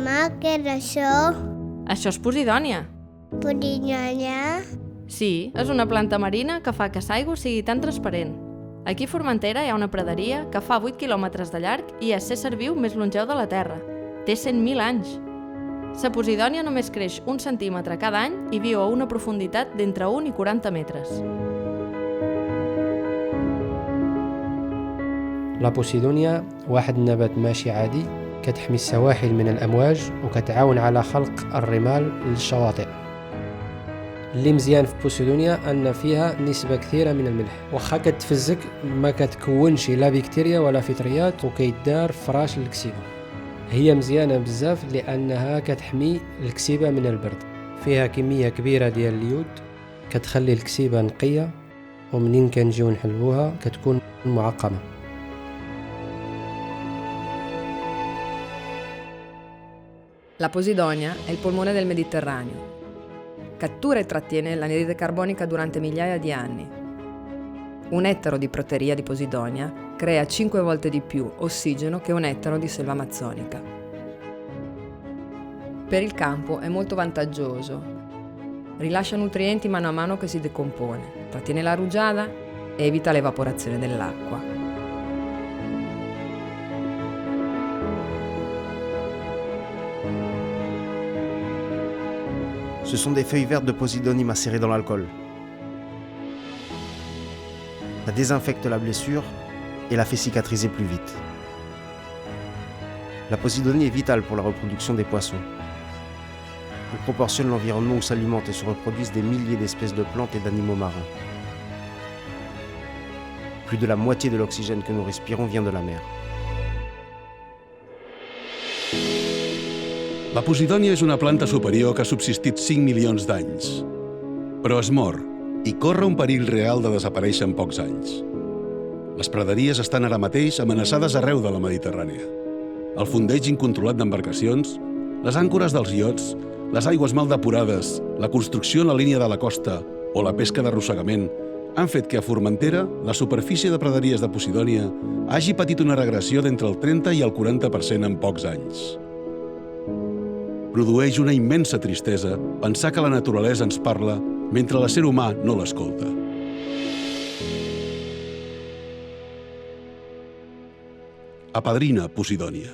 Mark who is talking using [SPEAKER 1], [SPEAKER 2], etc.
[SPEAKER 1] Mama, què és això?
[SPEAKER 2] Això és posidònia.
[SPEAKER 1] Posidònia?
[SPEAKER 2] Sí, és una planta marina que fa que l'aigua sigui tan transparent. Aquí a Formentera hi ha una praderia que fa 8 quilòmetres de llarg i és l'ésser viu més longeu de la Terra. Té 100.000 anys. La posidònia només creix 1 centímetre cada any i viu a una profunditat d'entre 1 i 40 metres.
[SPEAKER 3] لا بوسيدونيا واحد النبات ماشي عادي كتحمي السواحل من الأمواج وكتعاون على خلق الرمال للشواطئ. اللي مزيان في بوسيدونيا أن فيها نسبة كثيرة من الملح، وخا كتفزك ما كتكونش لا بكتيريا ولا فطريات وكيدار فراش للكسيبة. هي مزيانة بزاف لأنها كتحمي الكسيبة من البرد. فيها كمية كبيرة ديال اليود كتخلي الكسيبة نقية، ومنين كنجيو نحلوها كتكون معقمة.
[SPEAKER 4] La posidonia è il polmone del Mediterraneo. Cattura e trattiene l'anidride carbonica durante migliaia di anni. Un ettaro di proteria di posidonia crea 5 volte di più ossigeno che un ettaro di selva amazzonica. Per il campo è molto vantaggioso. Rilascia nutrienti mano a mano che si decompone, trattiene la rugiada e evita l'evaporazione dell'acqua.
[SPEAKER 5] Ce sont des feuilles vertes de posidonie macérées dans l'alcool. Ça désinfecte la blessure et la fait cicatriser plus vite. La posidonie est vitale pour la reproduction des poissons. Elle proportionne l'environnement où s'alimentent et se reproduisent des milliers d'espèces de plantes et d'animaux marins. Plus de la moitié de l'oxygène que nous respirons vient de la mer.
[SPEAKER 6] La posidònia és una planta superior que ha subsistit 5 milions d'anys. Però es mor i corre un perill real de desaparèixer en pocs anys. Les praderies estan ara mateix amenaçades arreu de la Mediterrània. El fondeig incontrolat d'embarcacions, les àncores dels iots, les aigües mal depurades, la construcció en la línia de la costa o la pesca d'arrossegament han fet que a Formentera la superfície de praderies de posidònia hagi patit una regressió d'entre el 30 i el 40% en pocs anys. Produeix una immensa tristesa pensar que la naturalesa ens parla mentre l'ésser humà no l'escolta. Apadrina Posidònia.